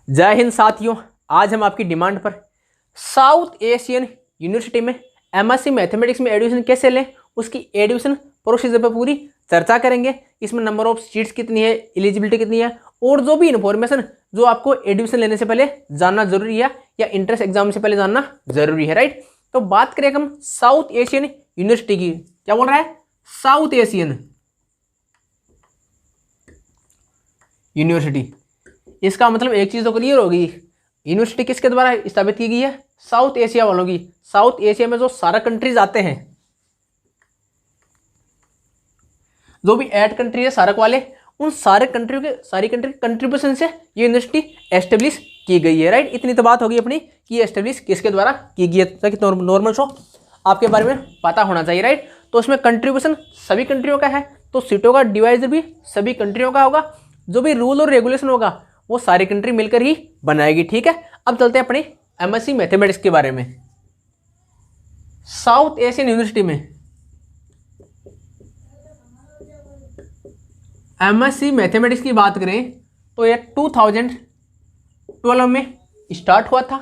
जय हिंद साथियों, आज हम आपकी डिमांड पर साउथ एशियन यूनिवर्सिटी में एमएससी मैथमेटिक्स में एडमिशन कैसे लें उसकी एडमिशन प्रोसीजर पर पूरी चर्चा करेंगे। इसमें नंबर ऑफ सीट्स कितनी है, एलिजिबिलिटी कितनी है और जो भी इन्फॉर्मेशन जो आपको एडमिशन लेने से पहले जानना जरूरी है या इंट्रेंस एग्जाम से पहले जानना जरूरी है, राइट। तो बात करें हम साउथ एशियन यूनिवर्सिटी की। क्या बोल रहा है? South Asian university. इसका मतलब एक चीज तो क्लियर होगी, यूनिवर्सिटी किसके द्वारा स्थापित की गई है? साउथ एशिया वालों की। साउथ एशिया में जो सारा कंट्रीज आते हैं, जो भी 8 कंट्री है सार्क वाले, उन सारी कंट्री कंट्रीब्यूशन से ये यूनिवर्सिटी एस्टेब्लिश की गई है, राइट। इतनी तो बात होगी अपनी कि एस्टेब्लिश किसके द्वारा की गई है, ताकि नॉर्मल शो आपके बारे में पता होना चाहिए, राइट। तो उसमें कंट्रीब्यूशन सभी कंट्रियों का है, तो सीटों का डिवाइजर भी सभी कंट्रियों का होगा, जो भी रूल और रेगुलेशन होगा वो सारी कंट्री मिलकर ही बनाएगी, ठीक है। अब चलते हैं अपनी एमएससी मैथमेटिक्स के बारे में। साउथ एशियन यूनिवर्सिटी में एमएससी मैथमेटिक्स की बात करें तो ये 2012 में स्टार्ट हुआ था,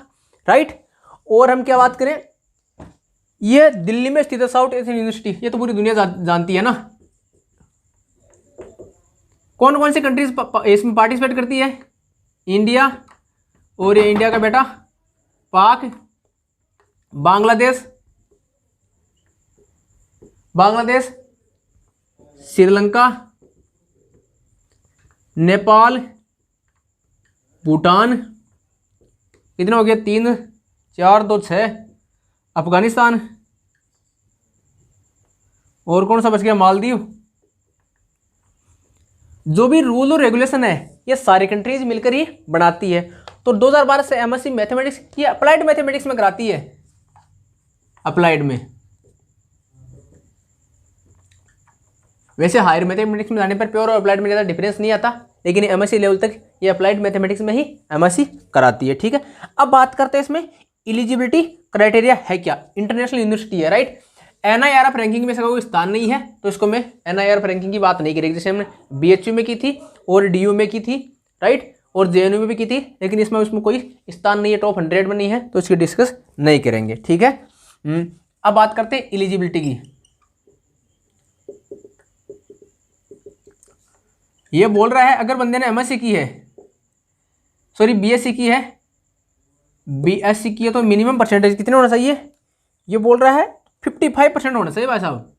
राइट। और हम क्या बात करें, ये दिल्ली में स्थित है साउथ एशियन यूनिवर्सिटी। ये तो पूरी दुनिया जानती है ना। कौन कौन सी कंट्रीज इसमें पार्टिसिपेट करती है? इंडिया, और ये इंडिया का बेटा पाक, बांग्लादेश, श्रीलंका, नेपाल, भूटान, कितने हो गए? 3, 4, 2, 6, अफगानिस्तान, और कौन सा बच गया? मालदीव। जो भी रूल और रेगुलेशन है ये सारी कंट्रीज मिलकर ही बनाती है। तो 2012 से एमएससी मैथमेटिक्स ये अप्लाइड मैथमेटिक्स में कराती है। अप्लाइड में, वैसे हायर मैथमेटिक्स में जाने पर प्योर और अप्लाइड में ज़्यादा डिफरेंस नहीं आता, लेकिन एमएससी लेवल तक ये अप्लाइड मैथमेटिक्स में ही एमएससी कराती है, ठीक है। अब बात करते हैं इसमें एलिजिबिलिटी क्राइटेरिया है क्या। इंटरनेशनल यूनिवर्सिटी है, राइट। NIRF रैंकिंग में इसका कोई स्थान नहीं है, तो इसको मैं NIRF रैंकिंग की बात नहीं करेगी, जैसे हमने BHU में की थी और DU में की थी, राइट, और JNU में भी की थी, लेकिन इसमें कोई स्थान नहीं है, टॉप 100 में नहीं है, तो इसकी डिस्कस नहीं करेंगे, ठीक है। अब बात करते हैं एलिजिबिलिटी की। ये बोल रहा है अगर बंदे ने MSc की है, सॉरी BSc की है, BSc की है, तो मिनिमम परसेंटेज कितने होना चाहिए? ये बोल रहा है 55% होना चाहिए भाई साहब।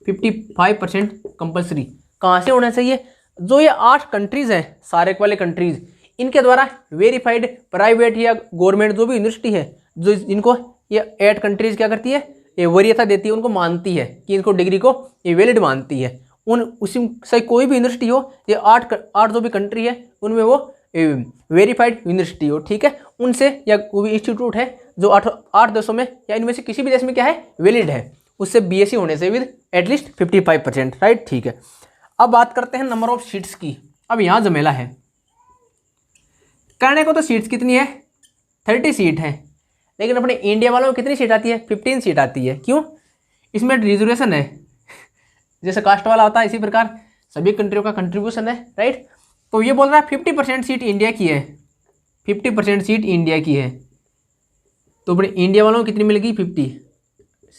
55% कंपल्सरी। कहाँ से होना चाहिए? जो ये 8 कंट्रीज हैं, सारे वाले कंट्रीज, इनके द्वारा वेरीफाइड प्राइवेट या गवर्नमेंट जो भी यूनिवर्सिटी है, जो इनको ये 8 कंट्रीज क्या करती है, ये वरीयता देती है, उनको मानती है कि इनको डिग्री को ये वैलिड मानती है। उसी से कोई भी यूनिवर्सिटी हो, ये 8 जो भी कंट्री है उनमें वो वेरीफाइड यूनिवर्सिटी हो, ठीक है। उनसे या कोई भी इंस्टीट्यूट है जो 8 देशों में या इनमें से किसी भी देश में क्या है, वैलिड है, उससे BSc होने से विद एटलीस्ट 55%, राइट, ठीक है। अब बात करते हैं नंबर ऑफ सीट्स की। अब यहाँ जमेला है, करने को तो सीट्स कितनी है? 30 सीट है, लेकिन अपने इंडिया वालों में कितनी सीट आती है? 15 सीट आती है। क्यों? इसमें रिजर्वेशन है, जैसे कास्ट वाला होता है इसी प्रकार सभी कंट्रियों का कंट्रीब्यूशन है, राइट। तो ये बोल रहा है 50% सीट इंडिया की है, 50% सीट इंडिया की है, तो अपने इंडिया वालों को कितनी मिलेगी? 50।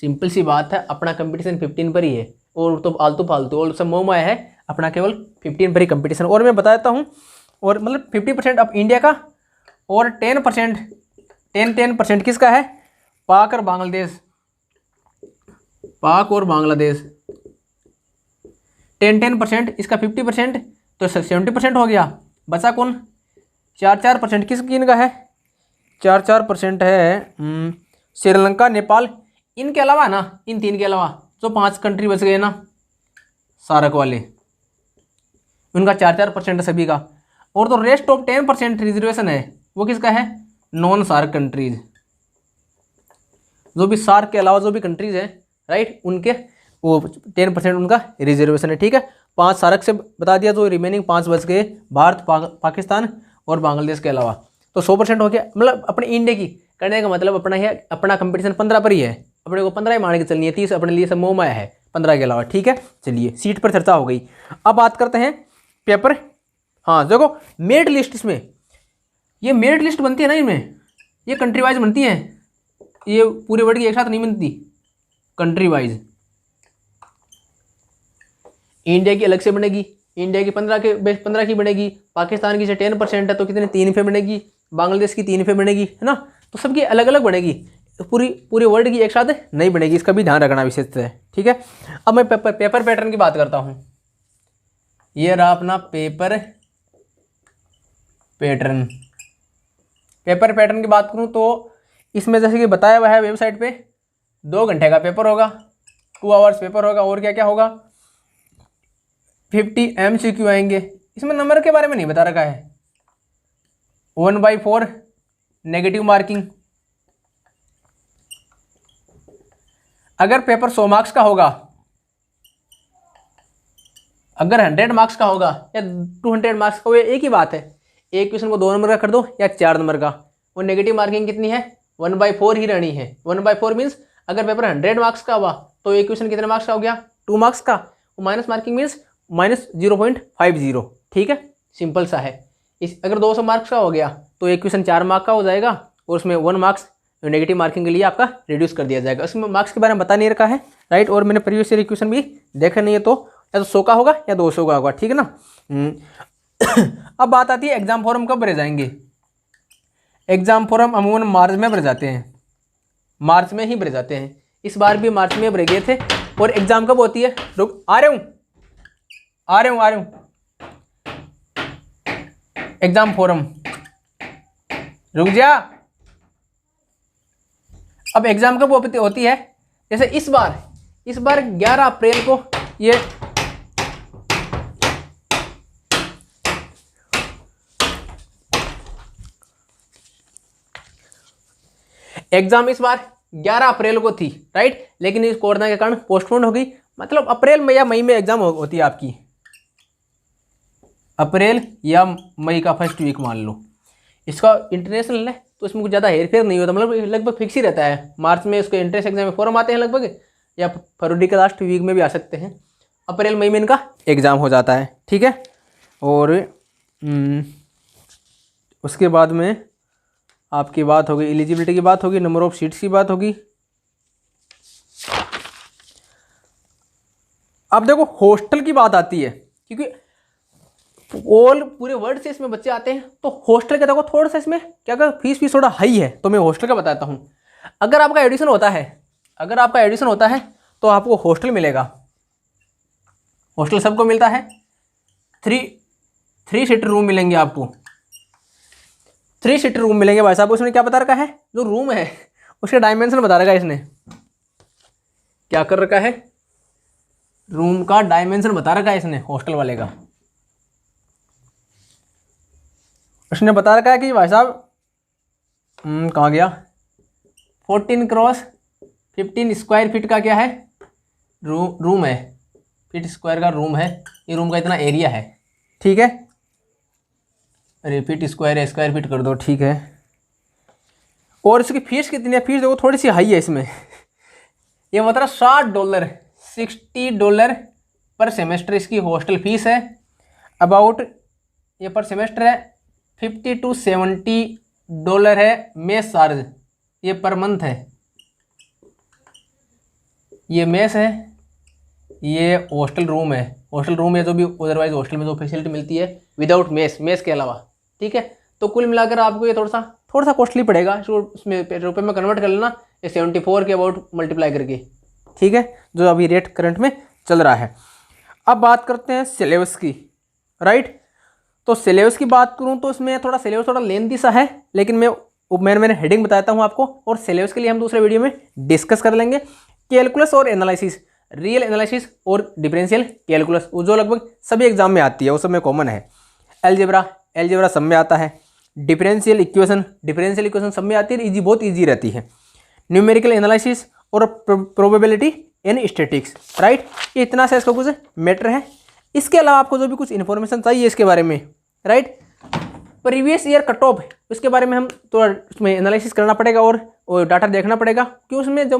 सिंपल सी बात है, अपना कंपटीशन 15 पर ही है, और तो आलतू फालतू और सब मोह माया है, अपना केवल 15 पर ही कंपटीशन। और मैं बता देता हूँ, और मतलब 50% अब इंडिया का, और 10% किसका है? पाक और बांग्लादेश, 10% इसका 50%, तो 70% हो गया। बचा कौन? 4% किनका है? 4% है श्रीलंका, नेपाल, इनके अलावा ना, इन 3 के अलावा जो 5 कंट्री बच गए ना सार्क वाले, उनका 4% सभी का। और तो रेस्ट ऑफ 10% रिजर्वेशन है, वो किसका है? नॉन सार्क कंट्रीज, जो भी सार्क के अलावा जो भी कंट्रीज हैं, राइट, उनके वो 10% उनका रिजर्वेशन है, ठीक है। 5 सार्क से बता दिया, जो रिमेनिंग 5 बच गए भारत, पाकिस्तान और बांग्लादेश के अलावा, तो 100% हो गया। मतलब अपने इंडिया की करने का मतलब अपना है, अपना कंपटीशन 15 पर ही है, अपने को 15 ही मान के चलनी है, 30 अपने लिए सब मोह माया है 15 के अलावा, ठीक है। चलिए सीट पर चर्चा हो गई। अब बात करते हैं पेपर। हाँ देखो, मेरिट लिस्ट इसमें ये मेरिट लिस्ट बनती है ना इनमें, ये कंट्री वाइज बनती है, ये पूरे वर्ल्ड की एक साथ नहीं बनती, कंट्री वाइज। इंडिया की अलग से बनेगी, इंडिया की 15 की बनेगी, पाकिस्तान की से 10% है तो कितने 3 पे बनेगी, बांग्लादेश की 3 पे बनेगी, है ना। तो सबकी अलग अलग बनेगी, पूरे वर्ल्ड की एक साथ नहीं बनेगी, इसका भी ध्यान रखना विशेष है, ठीक है। अब मैं पेपर पैटर्न की बात करता हूँ। ये रहा अपना पेपर पैटर्न की बात करूँ तो इसमें जैसे कि बताया हुआ है वेबसाइट पे 2 घंटे का पेपर होगा, 2 आवर्स पेपर होगा, और क्या क्या होगा 50 MCQ आएंगे। इसमें नंबर के बारे में नहीं बता रखा है। 1/4 नेगेटिव मार्किंग। अगर पेपर 100 मार्क्स का होगा, अगर 100 मार्क्स का होगा या 200 मार्क्स का, वो एक ही बात है, एक क्वेश्चन को 2 नंबर का कर दो या 4 नंबर का, वो नेगेटिव मार्किंग कितनी है 1/4 ही रहनी है। 1/4 मीन्स अगर पेपर 100 मार्क्स का हुआ तो एक क्वेश्चन कितने मार्क्स का हो गया 2 मार्क्स का, वो माइनस मार्किंग मीन्स -0.50, ठीक है, सिंपल सा है। इस अगर 200 मार्क्स का हो गया तो एक क्वेश्चन 4 मार्क्स का हो जाएगा और उसमें 1 मार्क्स नेगेटिव मार्किंग के लिए आपका रिड्यूस कर दिया जाएगा। उसमें मार्क्स के बारे में बता नहीं रखा है, राइट। और मैंने प्रीवियस ईयर क्वेश्चन भी देखा नहीं है, तो या तो 100 का होगा या 200 का होगा, ठीक है ना। अब बात आती है एग्जाम फॉर्म कब भरे जाएंगे। एग्जाम फॉर्म अमूमन मार्च में भरे जाते हैं, मार्च में ही भरे जाते हैं। इस बार भी मार्च में भरे गए थे। और एग्जाम कब होती है, रुक आ रहा हूँ एग्जाम फॉर्म, रुक जा। अब एग्जाम कब होती है, जैसे इस बार 11 अप्रैल को ये एग्जाम इस बार 11 अप्रैल को थी, राइट, लेकिन इस कोरोना के कारण पोस्टपोन हो गई। मतलब अप्रैल में या मई में एग्जाम होती है आपकी, अप्रैल या मई का फर्स्ट वीक मान लो। इसका इंटरनेशनल है तो इसमें कुछ ज़्यादा हेरफेर नहीं होता, मतलब लगभग फिक्स ही रहता है। मार्च में इसके एंट्रेंस एग्जाम में फॉर्म आते हैं लगभग, या फरवरी के लास्ट वीक में भी आ सकते हैं। अप्रैल मई में इनका एग्ज़ाम हो जाता है, ठीक है। और उसके बाद में आपकी बात होगी एलिजिबिलिटी की बात होगी, नंबर ऑफ सीट्स की बात होगी। अब देखो हॉस्टल की बात आती है, क्योंकि पूरे वर्ल्ड से इसमें बच्चे आते हैं, तो हॉस्टल का देखो थोड़ा सा इसमें क्या कर फीस थोड़ा हाई है, तो मैं हॉस्टल का बताता हूँ। अगर आपका एडिशन होता है तो आपको हॉस्टल मिलेगा। हॉस्टल सबको मिलता है, 3 सीटर रूम मिलेंगे आपको, 3 सीटर रूम मिलेंगे भाई साहब। उसने क्या बता रखा है, जो रूम है उसके डायमेंशन बता रखा है, इसने क्या कर रखा है, रूम का डायमेंशन बता रखा है इसने, हॉस्टल वाले का। उसने बता रखा है कि भाई साहब कहाँ गया, 14x15 स्क्वायर फीट का क्या है, रूम है, फीट स्क्वायर का रूम है। ये रूम का इतना एरिया है, ठीक है। अरे फीट स्क्वायर है, स्क्वायर फीट कर दो, ठीक है। और इसकी फीस कितनी है, फीस देखो थोड़ी सी हाई है इसमें। ये मतलब $60 पर सेमेस्टर इसकी हॉस्टल फीस है। अबाउट ये पर सेमेस्टर है, $50 to $70 है मेस चार्ज, ये पर मंथ है। ये मेस है, ये हॉस्टल रूम है, जो भी अदरवाइज हॉस्टल में जो फैसिलिटी मिलती है विदाउट मेस के अलावा, ठीक है। तो कुल मिलाकर आपको ये थोड़ा सा कॉस्टली पड़ेगा। उसमें रुपये में कन्वर्ट कर लेना, ये 74 के अबाउट मल्टीप्लाई करके, ठीक है, जो अभी रेट करंट में चल रहा है। अब बात करते हैं सिलेबस की, राइट। तो सिलेबस की बात करूं तो इसमें सिलेबस थोड़ा लेंथी सा है, लेकिन मैंने हेडिंग बताता हूं आपको, और सिलेबस के लिए हम दूसरे वीडियो में डिस्कस कर लेंगे। कैलकुलस और एनालिसिस, रियल एनालिसिस और डिफरेंशियल कैलकुलस, वो जो लगभग सभी एग्जाम में आती है, वो सब में कॉमन है। एलजेब्रा सब में आता है। डिफरेंशियल इक्वेशन सब में आती है, बहुत ईजी रहती है। न्यूमेरिकल एनालिसिस और प्रोबेबिलिटी इन स्टैटिक्स, राइट। ये इतना सा इसका कुछ मैटर है। इसके अलावा आपको जो भी कुछ इन्फॉर्मेशन चाहिए इसके बारे में, right, previous year cut off, इसके बारे में हम थोड़ा उसमें एनालिसिस करना पड़ेगा और डाटा देखना पड़ेगा, क्योंकि उसमें जो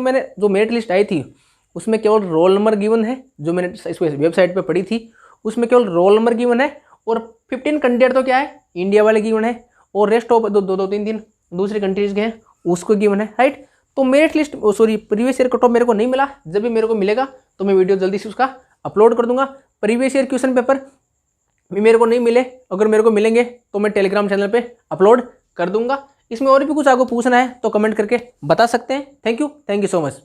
मेरिट लिस्ट आई थी उसमें केवल रोल नंबर गिवन है। जो मैंने इस वेबसाइट पे पढ़ी थी उसमें केवल रोल नंबर गिवन है, और 15 कैंडिडेट तो क्या है इंडिया वाले गिवन है, और रेस्ट ऑफ दो तीन दिन दूसरी कंट्रीज के हैं उसको गिवन है, राइट। तो merit list sorry previous year cut off मेरे को नहीं मिला, जब भी मेरे को मिलेगा तो मैं वीडियो जल्दी से उसका अपलोड कर दूंगा। प्रीवियस ईयर क्वेश्चन पेपर भी मेरे को नहीं मिले, अगर मेरे को मिलेंगे तो मैं टेलीग्राम चैनल पे अपलोड कर दूंगा। इसमें और भी कुछ आपको पूछना है तो कमेंट करके बता सकते हैं। Thank you so much.